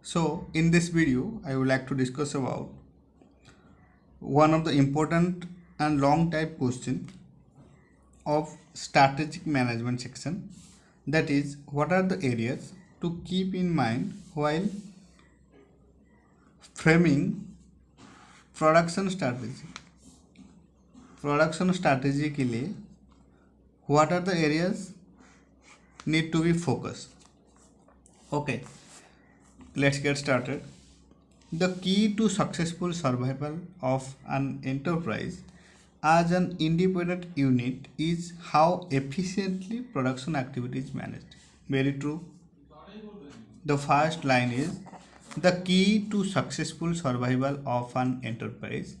So in this video, I would like to discuss about one of the important and long type question of strategic management section, that is, what are the areas to keep in mind while framing production strategy. Production strategy के लिए what are the areas need to be focus. Okay, let's get started. The key to successful survival of an enterprise as an independent unit is how efficiently production activity is managed. Very true. The first line is the key to successful survival of an enterprise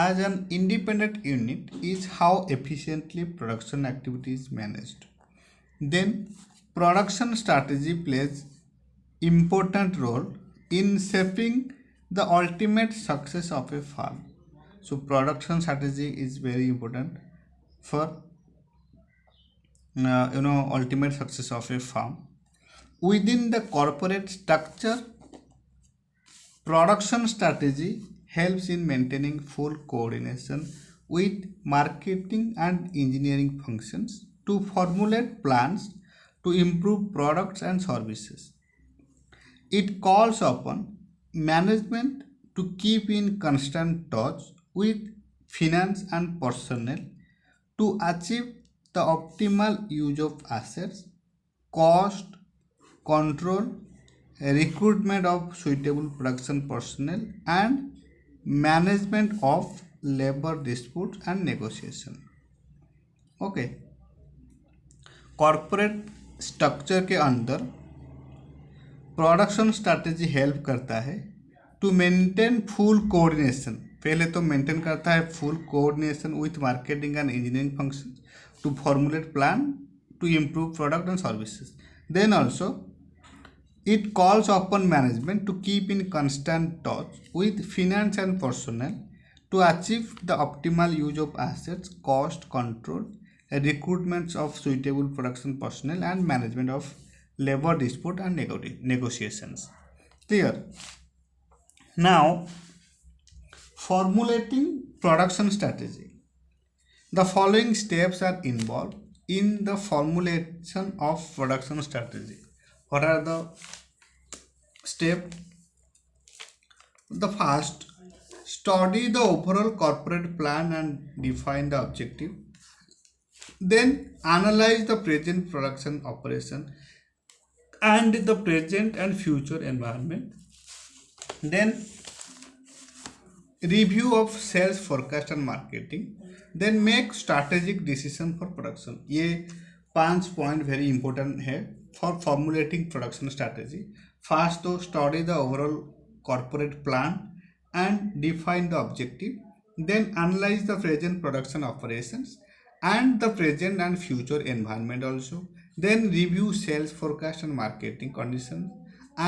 as an independent unit is how efficiently production activity is managed. Then production strategy plays important role in shaping the ultimate success of a firm. So production strategy is very important for ultimate success of a firm. Within the corporate structure, production strategy helps in maintaining full coordination with marketing and engineering functions to formulate plans to improve products and services. It calls upon management to keep in constant touch with finance and personnel to achieve the optimal use of assets, cost control, recruitment of suitable production personnel, and management of labor disputes and negotiation. Okay, corporate structure के अंदर production strategy help करता है to maintain full coordination. पहले तो maintain करता है full coordination with marketing and engineering function to formulate plan to improve product and services. Then also it calls upon management to keep in constant touch with finance and personnel to achieve the optimal use of assets, cost control, recruitment of suitable production personnel, and management of labor dispute and negotiations. Clear? Now, formulating production strategy. The following steps are involved in the formulation of production strategy. What are the steps? The first, study the overall corporate plan and define the objective. Then analyze the present production operation and the present and future environment. Then review of sales forecast and marketing. Then make strategic decision for production. ये 5 point very important है for formulating production strategy. First, to study the overall corporate plan and define the objective. Then analyze the present production operations and the present and future environment also. Then review sales forecast and marketing conditions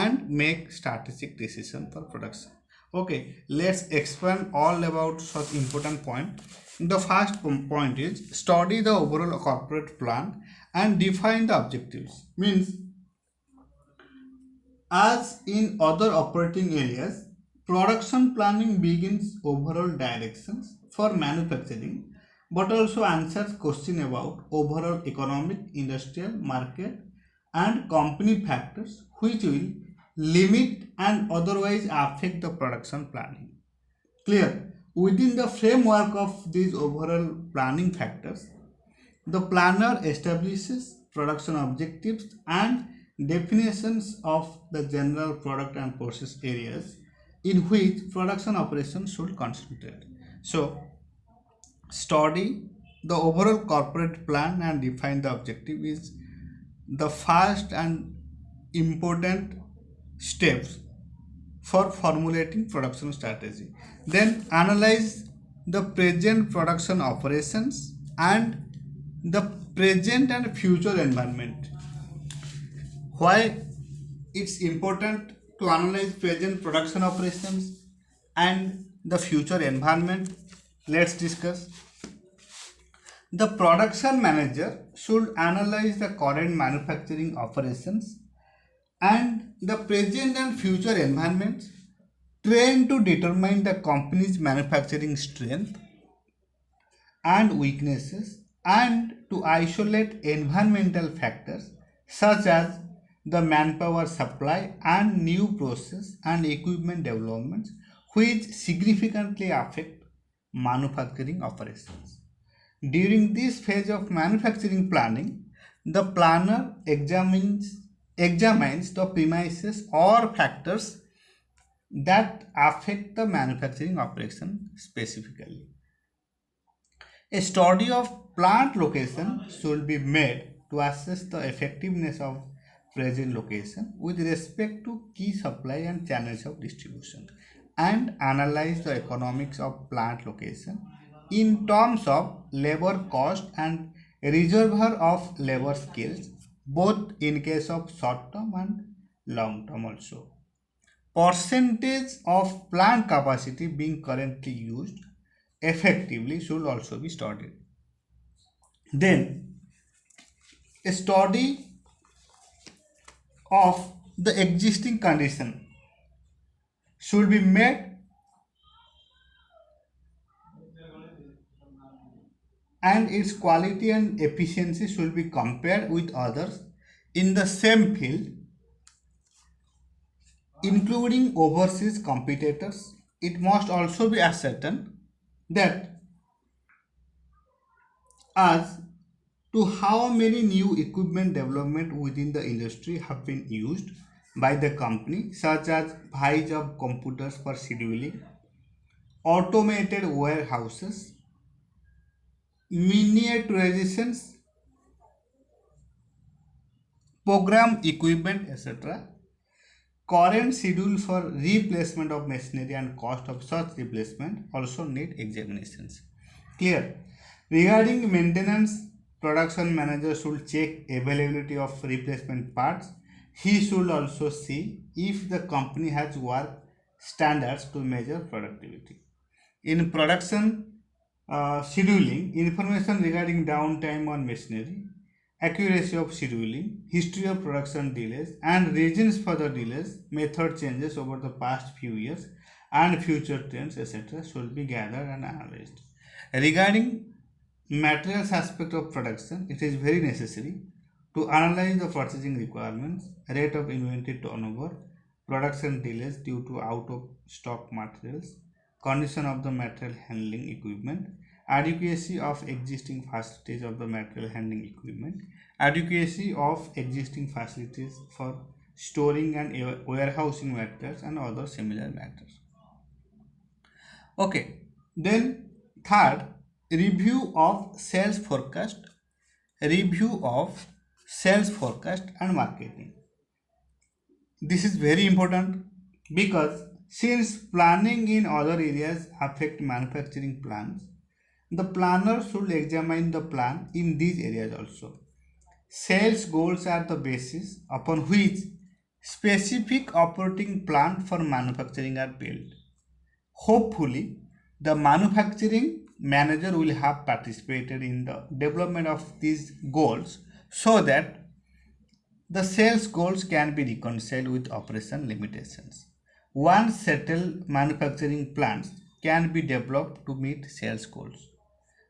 and make strategic decision for production. Okay, let's expand all about such important point. The first point is study the overall corporate plan and define the objectives. Means, as in other operating areas, production planning begins overall directions for manufacturing, but also answers question about overall economic, industrial, market, and company factors which will limit and otherwise affect the production planning. Clear? Within the framework of these overall planning factors, the planner establishes production objectives and definitions of the general product and process areas in which production operations should concentrate. So, study the overall corporate plan and define the objective is the first and important steps for formulating production strategy. Then analyze the present production operations and the present and future environment. Why it's important to analyze present production operations and the future environment? Let's discuss. The production manager should analyze the current manufacturing operations and the present and future environments, trained to determine the company's manufacturing strength and weaknesses, and to isolate environmental factors such as the manpower supply and new process and equipment developments which significantly affect manufacturing operations. During this phase of manufacturing planning, the planner examines the premises or factors that affect the manufacturing operation specifically. A study of plant location should be made to assess the effectiveness of present location with respect to key supply and channels of distribution, and analyze the economics of plant location in terms of labor cost and reservoir of labor skills, both in case of short term and long term also. Percentage of plant capacity being currently used effectively should also be studied. Then a study of the existing condition should be made, and its quality and efficiency should be compared with others in the same field, including overseas competitors. It must also be ascertained that as to how many new equipment development within the industry have been used by the company, such as Bhai of computers for scheduling, automated warehouses, miniaturizations, program equipment, etc. Current schedule for replacement of machinery and cost of such replacement also need examinations. Clear? Regarding maintenance, production manager should check availability of replacement parts. He should also see if the company has work standards to measure productivity. In production scheduling, information regarding downtime on machinery, accuracy of scheduling, history of production delays, and reasons for the delays, method changes over the past few years, and future trends, etc., should be gathered and analyzed. Regarding materials aspect of production, it is very necessary to analyze the purchasing requirements, rate of inventory turnover, production delays due to out of stock materials, condition of the material handling equipment, adequacy of existing facilities of the material handling equipment, adequacy of existing facilities for storing and warehousing matters, and other similar matters. Okay, then third, review of sales forecast, review of sales forecast and marketing. This is very important because since planning in other areas affect manufacturing plans, the planner should examine the plan in these areas also. Sales goals are the basis upon which specific operating plan for manufacturing are built. Hopefully, the manufacturing manager will have participated in the development of these goals so that the sales goals can be reconciled with operation limitations. Once settled, manufacturing plans can be developed to meet sales goals.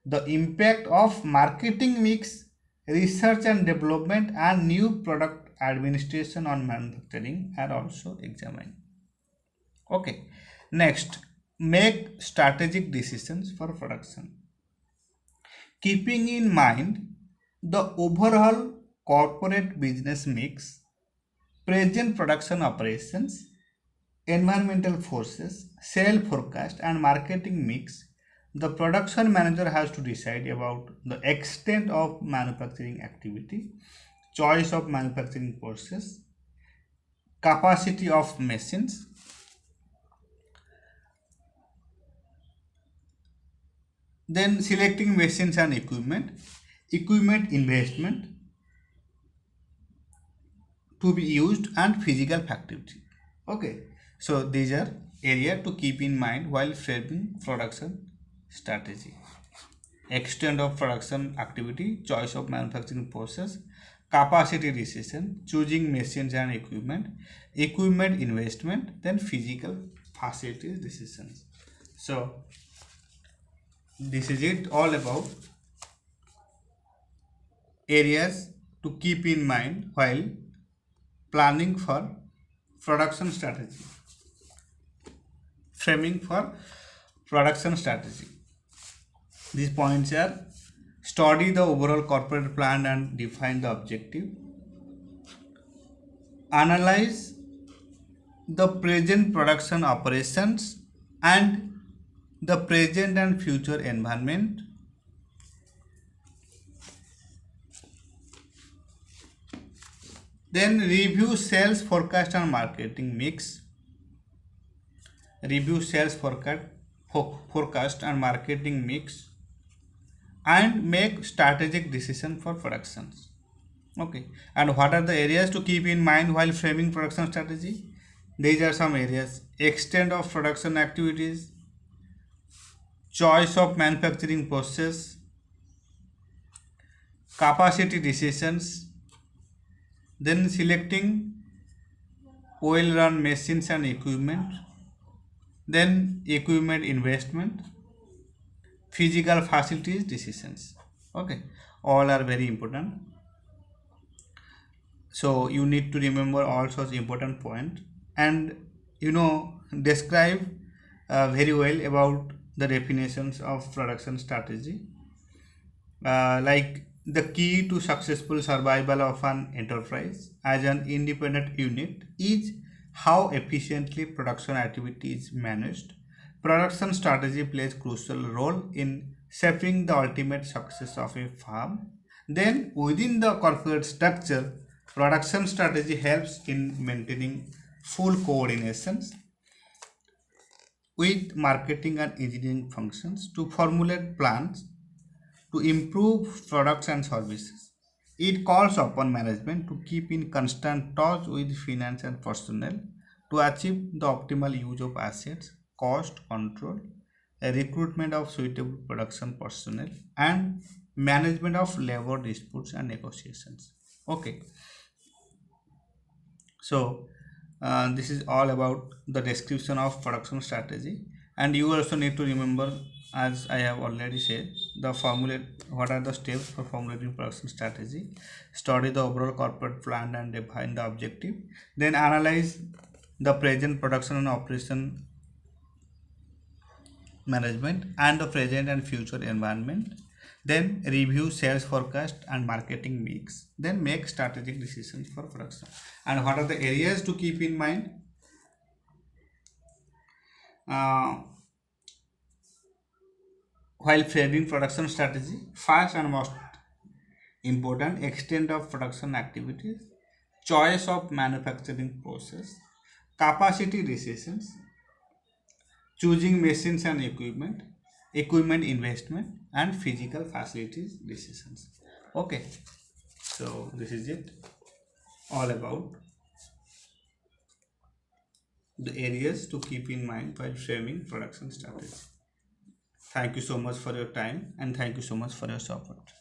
The impact of marketing mix, research and development, and new product administration on manufacturing are also examined. Okay, next, make strategic decisions for production. Keeping in mind the overall corporate business mix, present production operations, environmental forces, sale forecast, and marketing mix, the production manager has to decide about the extent of manufacturing activity, choice of manufacturing process, capacity of machines, then selecting machines and equipment investment to be used, and physical facility. Okay, so these are area to keep in mind while framing production strategy. Extent of production activity, choice of manufacturing process, capacity decision, choosing machines and equipment investment, then physical facilities decisions. So this is it all about areas to keep in mind while planning for production strategy, framing for production strategy. These points are: study the overall corporate plan and define the objective, analyze the present production operations and the present and future environment, then review sales forecast and marketing mix, review sales forecast and marketing mix, and make strategic decision for productions. Okay, and what are the areas to keep in mind while framing production strategy? These are some areas: extent of production activities, choice of manufacturing process, capacity decisions, then selecting well run machines and equipment, then equipment investment, physical facilities decisions. Okay, all are very important. So you need to remember all such important points, and describe very well about the definitions of production strategy. Like the key to successful survival of an enterprise as an independent unit is how efficiently production activity is managed. Production strategy plays crucial role in shaping the ultimate success of a firm. Then within the corporate structure, production strategy helps in maintaining full coordinations with marketing and engineering functions to formulate plans to improve products and services. It calls upon management to keep in constant touch with finance and personnel to achieve the optimal use of assets, cost control, a recruitment of suitable production personnel, and management of labor disputes and negotiations. Okay, so this is all about the description of production strategy, and you also need to remember, as I have already said, the formulate what are the steps for formulating production strategy. Study the overall corporate plan and define the objective, then analyze the present production and operation management and the present and future environment, then review sales forecast and marketing mix, then make strategic decisions for production. And what are the areas to keep in mind? While framing production strategy, first and most important, extent of production activities, choice of manufacturing process, capacity decisions, choosing machines and equipment investment, and physical facilities decisions. Okay, so this is it all about the areas to keep in mind while framing production strategy. Thank you so much for your time, and thank you so much for your support.